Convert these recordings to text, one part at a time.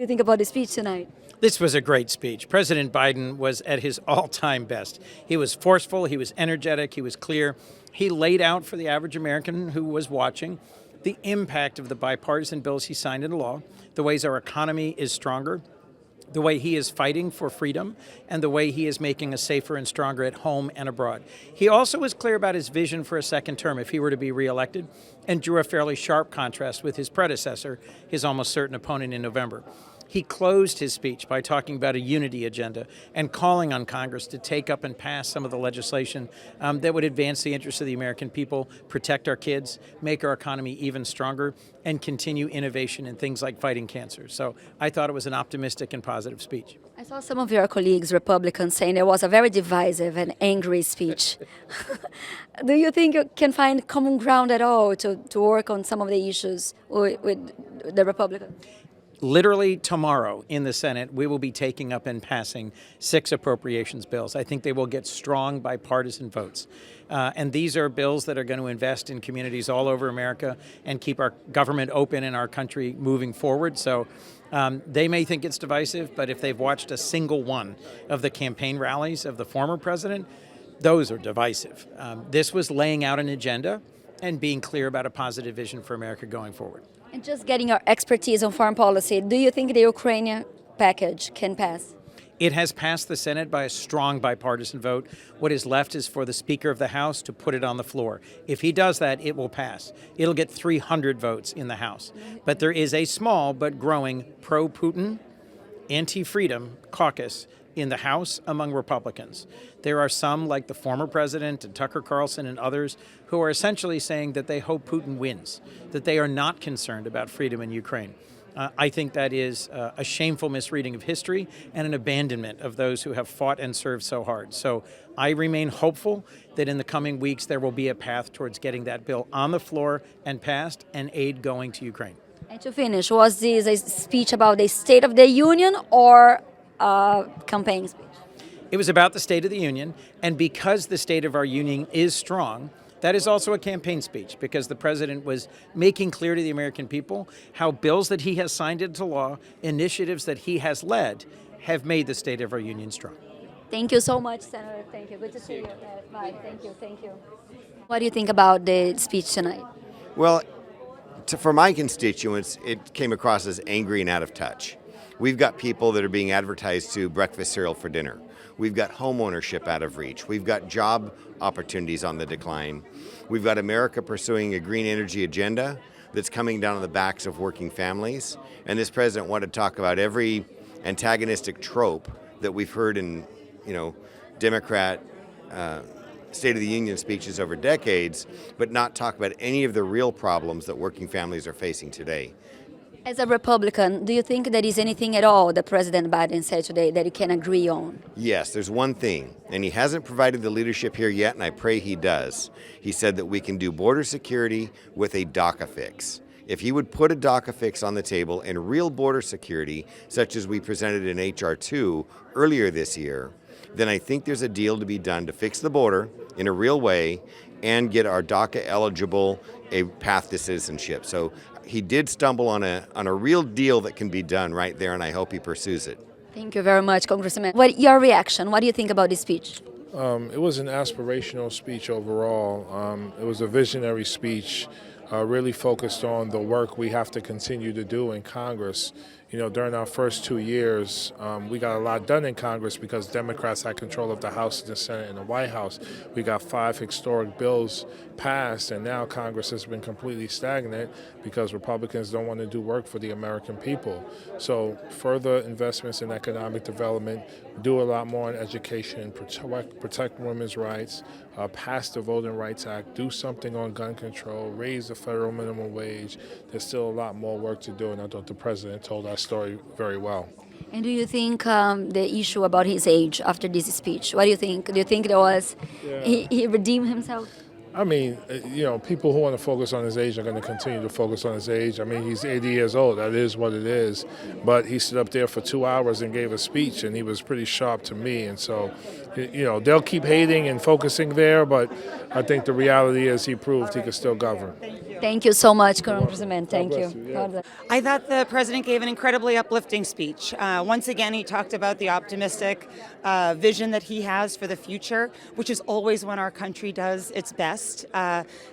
do you think about the speech tonight? This was a great speech. President Biden was at his all-time best. He was forceful, he was energetic, he was clear. He laid out for the average American who was watching the impact of the bipartisan bills he signed into law, the ways our economy is stronger, the way he is fighting for freedom, and the way he is making us safer and stronger at home and abroad. He also was clear about his vision for a second term if he were to be reelected, and drew a fairly sharp contrast with his predecessor, his almost certain opponent in November. He closed his speech by talking about a unity agenda and calling on Congress to take up and pass some of the legislation that would advance the interests of the American people, protect our kids, make our economy even stronger, and continue innovation in things like fighting cancer. So I thought it was an optimistic and positive speech. I saw some of your colleagues, Republicans, saying it was a very divisive and angry speech. Do you think you can find common ground at all to work on some of the issues with the Republicans? Literally tomorrow in the Senate, we will be taking up and passing 6 appropriations bills. I think they will get strong bipartisan votes. And these are bills that are going to invest in communities all over America and keep our government open and our country moving forward. So they may think it's divisive, but if they've watched a single one of the campaign rallies of the former president, those are divisive. This was laying out an agenda and being clear about a positive vision for America going forward. And just getting your expertise on foreign policy, do you think the Ukrainian package can pass? It has passed the Senate by a strong bipartisan vote. What is left is for the Speaker of the House to put it on the floor. If he does that, it will pass. It'll get 300 votes in the House. But there is a small but growing pro-Putin, anti-freedom caucus in the House among Republicans. There are some, like the former president and Tucker Carlson and others, who are essentially saying that they hope Putin wins, that they are not concerned about freedom in Ukraine. I think that is a shameful misreading of history and an abandonment of those who have fought and served so hard. So I remain hopeful that in the coming weeks there will be a path towards getting that bill on the floor and passed and aid going to Ukraine. And to finish, was this a speech about the State of the Union or campaign speech? It was about the State of the Union, and because the state of our union is strong, that is also a campaign speech, because the president was making clear to the American people how bills that he has signed into law, initiatives that he has led, have made the state of our union strong. Thank you so much, Senator. Thank you. Good to see you. Bye. Thank you. Thank you. What do you think about the speech tonight? Well, for my constituents, it came across as angry and out of touch. We've got people that are being advertised to breakfast cereal for dinner. We've got home ownership out of reach. We've got job opportunities on the decline. We've got America pursuing a green energy agenda that's coming down on the backs of working families. And this president wanted to talk about every antagonistic trope that we've heard in, Democrat State of the Union speeches over decades, but not talk about any of the real problems that working families are facing today. As a Republican, do you think there is anything at all that President Biden said today that you can agree on? Yes, there's one thing, and he hasn't provided the leadership here yet, and I pray he does. He said that we can do border security with a DACA fix. If he would put a DACA fix on the table and real border security, such as we presented in H.R. 2 earlier this year, then I think there's a deal to be done to fix the border in a real way and get our DACA eligible a path to citizenship. So he did stumble on a real deal that can be done right there, and I hope he pursues it. Thank you very much, Congressman. What your reaction? What do you think about this speech? It was an aspirational speech overall. It was a visionary speech, really focused on the work we have to continue to do in Congress. During our first 2 years, we got a lot done in Congress because Democrats had control of the House, the Senate, and the White House. We got 5 historic bills passed, and now Congress has been completely stagnant because Republicans don't want to do work for the American people. So further investments in economic development, do a lot more in education, protect women's rights, pass the Voting Rights Act, do something on gun control, raise the federal minimum wage. There's still a lot more work to do, and I thought the president told us story very well. And do you think the issue about his age after this speech, what do you think? Do you think there was, he redeemed himself? I mean, people who want to focus on his age are going to continue to focus on his age. I mean, he's 80 years old. That is what it is. But he stood up there for 2 hours and gave a speech, and he was pretty sharp to me. And so, they'll keep hating and focusing there, but I think the reality is he proved he could still govern. Thank you so much, Congressman. Thank bless you. you, yeah. God bless. I thought the president gave an incredibly uplifting speech. Once again, he talked about the optimistic vision that he has for the future, which is always when our country does its best.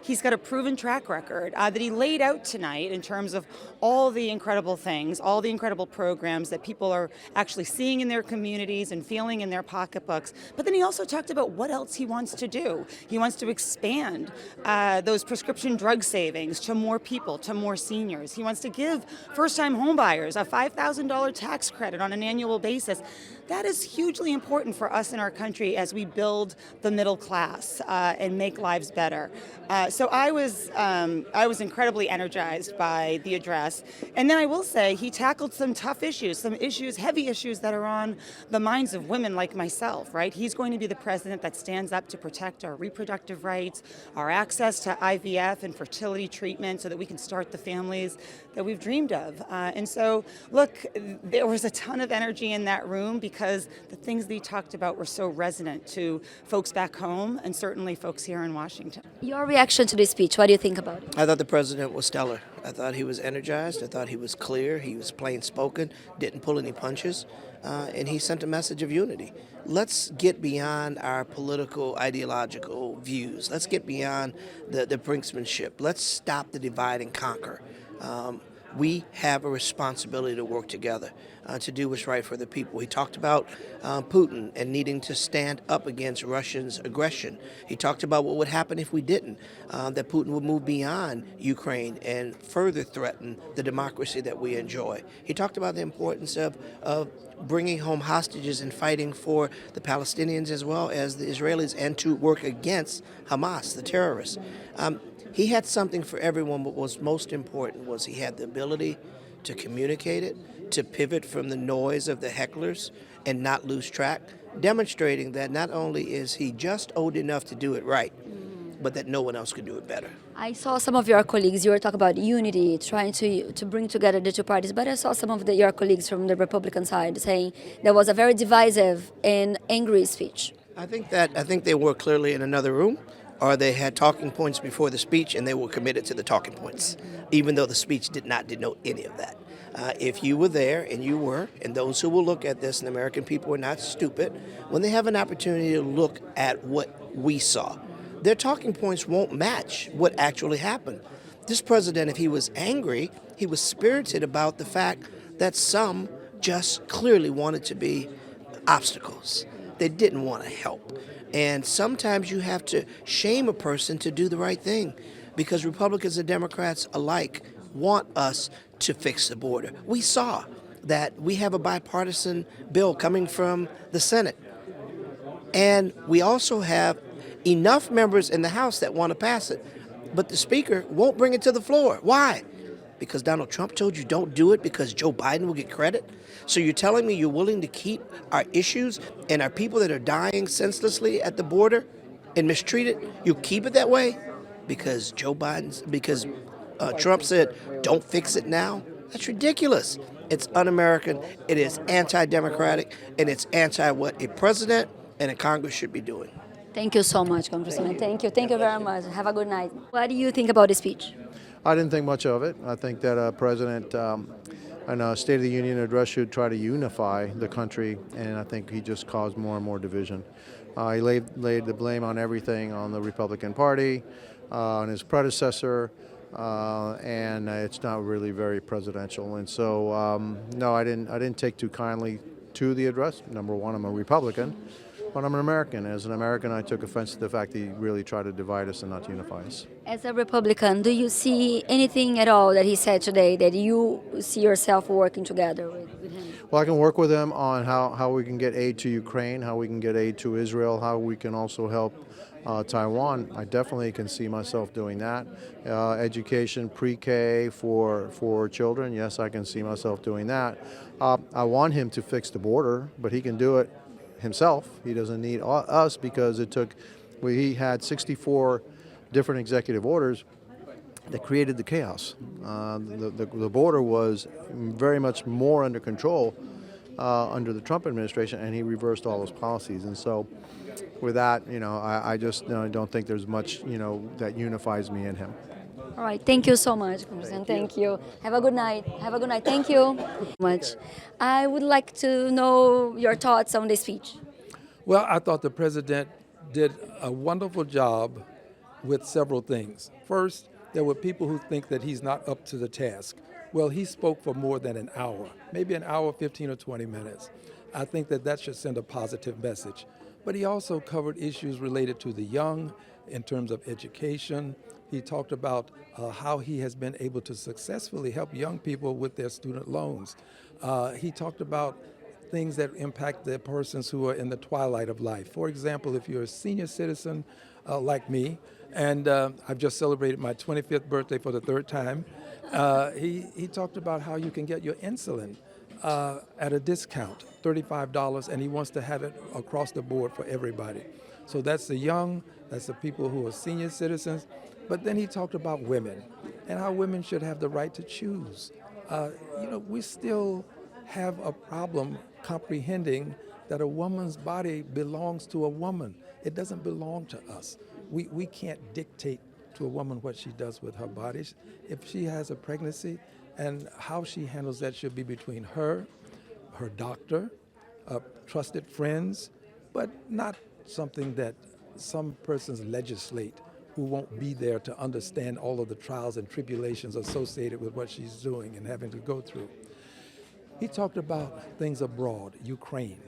He's got a proven track record that he laid out tonight in terms of all the incredible things, all the incredible programs that people are actually seeing in their communities and feeling in their pocketbooks. But then he also talked about what else he wants to do. He wants to expand those prescription drug savings to more people, to more seniors. He wants to give first-time homebuyers a $5,000 tax credit on an annual basis. That is hugely important for us in our country as we build the middle class and make lives better. So I was incredibly energized by the address. And then I will say he tackled some tough issues, some issues, heavy issues that are on the minds of women like myself, right? He's going to be the president that stands up to protect our reproductive rights, our access to IVF and fertility treatment so that we can start the families that we've dreamed of. And so, look, there was a ton of energy in that room because the things that he talked about were so resonant to folks back home and certainly folks here in Washington. Your reaction to this speech, what do you think about it? I thought the president was stellar. I thought he was energized. I thought he was clear. He was plain spoken, didn't pull any punches, and he sent a message of unity. Let's get beyond our political, ideological views. Let's get beyond the brinksmanship. Let's stop the divide and conquer. We have a responsibility to work together to do what's right for the people. He talked about Putin and needing to stand up against Russia's aggression. He talked about what would happen if we didn't, that Putin would move beyond Ukraine and further threaten the democracy that we enjoy. He talked about the importance of bringing home hostages and fighting for the Palestinians as well as the Israelis and to work against Hamas, the terrorists. He had something for everyone, but what was most important was he had the ability to communicate it, to pivot from the noise of the hecklers and not lose track, demonstrating that not only is he just old enough to do it right, but that no one else could do it better. I saw some of your colleagues, you were talking about unity, trying to bring together the two parties, but I saw some of your colleagues from the Republican side saying there was a very divisive and angry speech. I think they were clearly in another room, or they had talking points before the speech and they were committed to the talking points, even though the speech did not denote any of that. If you were there, and you were, and those who will look at this, and the American people are not stupid, when they have an opportunity to look at what we saw, their talking points won't match what actually happened. This president, if he was angry, he was spirited about the fact that some just clearly wanted to be obstacles. They didn't want to help. And sometimes you have to shame a person to do the right thing because Republicans and Democrats alike want us to fix the border. We saw that we have a bipartisan bill coming from the Senate. And we also have enough members in the House that want to pass it. But the Speaker won't bring it to the floor. Why? Because Donald Trump told you don't do it because Joe Biden will get credit? So you're telling me you're willing to keep our issues and our people that are dying senselessly at the border and mistreated, you keep it that way? Because Trump said, don't fix it now? That's ridiculous. It's un-American, it is anti-democratic, and it's anti what a president and a Congress should be doing. Thank you so much, Congressman. Thank you very much. Have a good night. What do you think about the speech? I didn't think much of it. I think that a president in a State of the Union address should try to unify the country, and I think he just caused more and more division. He laid the blame on everything on the Republican Party, on his predecessor, and it's not really very presidential. And so, no, I didn't take too kindly to the address. Number one, I'm a Republican, but I'm an American. As an American, I took offense to the fact that he really tried to divide us and not unify us. As a Republican, do you see anything at all that he said today that you see yourself working together with him? Well, I can work with him on how we can get aid to Ukraine, how we can get aid to Israel, how we can also help Taiwan. I definitely can see myself doing that. Education, pre-K for children, yes, I can see myself doing that. I want him to fix the border, but he can do it himself. He doesn't need us because he had 64 different executive orders that created the chaos. The border was very much more under control under the Trump administration, and he reversed all those policies. And so with that, I just don't think there's much, that unifies me and him. All right. Thank you so much, Congressman. Thank you. Have a good night. Have a good night. Thank you much. I would like to know your thoughts on the speech. Well, I thought the president did a wonderful job with several things. First, there were people who think that he's not up to the task. Well, he spoke for more than an hour, maybe an hour, 15 or 20 minutes. I think that that should send a positive message. But he also covered issues related to the young in terms of education. He talked about how he has been able to successfully help young people with their student loans. He talked about things that impact the persons who are in the twilight of life. For example, if you're a senior citizen like me, and I've just celebrated my 25th birthday for the third time, he talked about how you can get your insulin at a discount, $35, and he wants to have it across the board for everybody. So that's the young, that's the people who are senior citizens. But then he talked about women and how women should have the right to choose. We still have a problem comprehending that a woman's body belongs to a woman. It doesn't belong to us. We can't dictate to a woman what she does with her body. If she has a pregnancy, and how she handles that should be between her, her doctor, trusted friends, but not something that some persons legislate who won't be there to understand all of the trials and tribulations associated with what she's doing and having to go through. He talked about things abroad, Ukraine,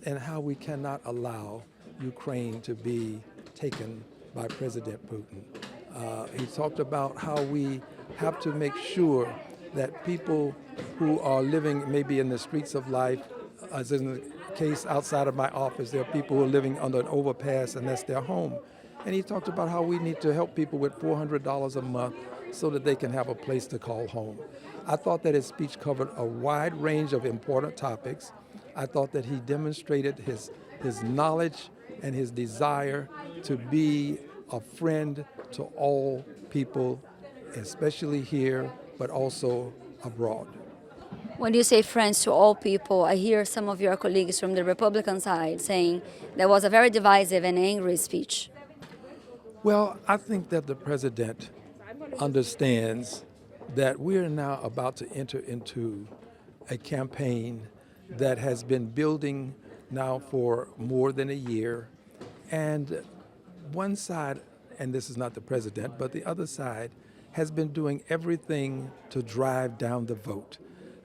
and how we cannot allow Ukraine to be taken by President Putin. He talked about how we have to make sure that people who are living maybe in the streets of life, as in the case outside of my office, there are people who are living under an overpass and that's their home. And he talked about how we need to help people with $400 a month so that they can have a place to call home. I thought that his speech covered a wide range of important topics. I thought that he demonstrated his knowledge and his desire to be a friend to all people, especially here, but also abroad. When you say friends to all people, I hear some of your colleagues from the Republican side saying that was a very divisive and angry speech. Well, I think that the president understands that we are now about to enter into a campaign that has been building now for more than a year. And one side, and this is not the president, but the other side has been doing everything to drive down the vote,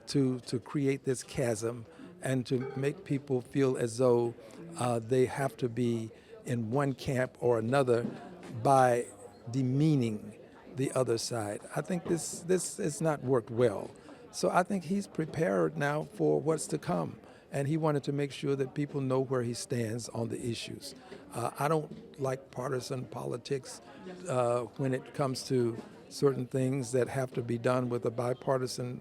to create this chasm and to make people feel as though they have to be in one camp or another by demeaning the other side. I think this has not worked well. So I think he's prepared now for what's to come. And he wanted to make sure that people know where he stands on the issues. I don't like partisan politics when it comes to certain things that have to be done with a bipartisan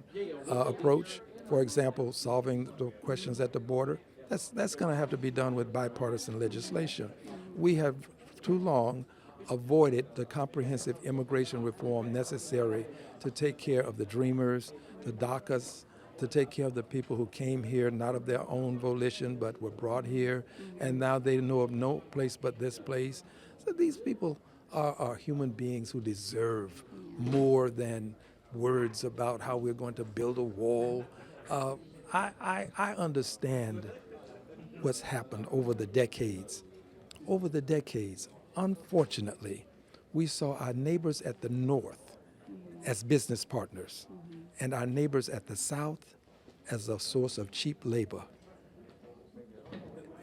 approach. For example, solving the questions at the border. That's going to have to be done with bipartisan legislation. We have too long avoided the comprehensive immigration reform necessary to take care of the dreamers, the DACAs, to take care of the people who came here not of their own volition but were brought here, and now they know of no place but this place. So these people are human beings who deserve more than words about how we're going to build a wall. I understand what's happened over the decades. Over the decades, unfortunately, we saw our neighbors at the north as business partners and our neighbors at the south as a source of cheap labor.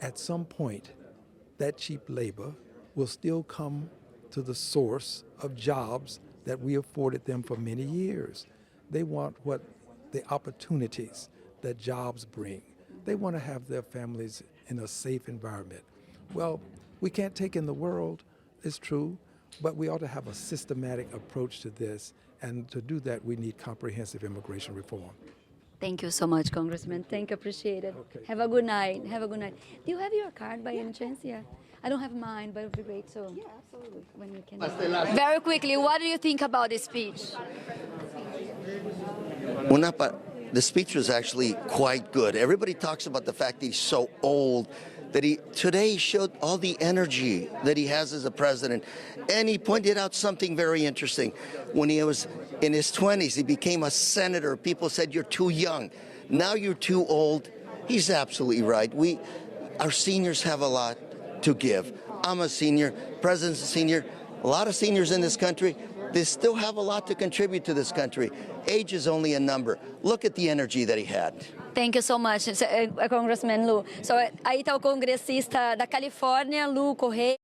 At some point, that cheap labor will still come to the source of jobs that we afforded them for many years. They want what the opportunities that jobs bring. They want to have their families in a safe environment. Well, we can't take in the world, it's true, but we ought to have a systematic approach to this, and to do that, we need comprehensive immigration reform. Thank you so much, Congressman. Thank you, appreciate it. Okay. Have a good night. Have a good night. Do you have your card by any chance? Yeah. I don't have mine, but it would be great. So yeah, absolutely. When we can. Very quickly, what do you think about this speech? The speech was actually quite good. Everybody talks about the fact that he's so old. that he today showed all the energy that he has as a president. And he pointed out something very interesting. When he was in his 20s, he became a senator. People said, "You're too young. Now you're too old." He's absolutely right. Our seniors have a lot to give. I'm a senior, President's a senior, a lot of seniors in this country. They still have a lot to contribute to this country. Age is only a number. Look at the energy that he had. Thank you so much, Congressman Lou. So, aí está o congressista da Califórnia, Lou Correia.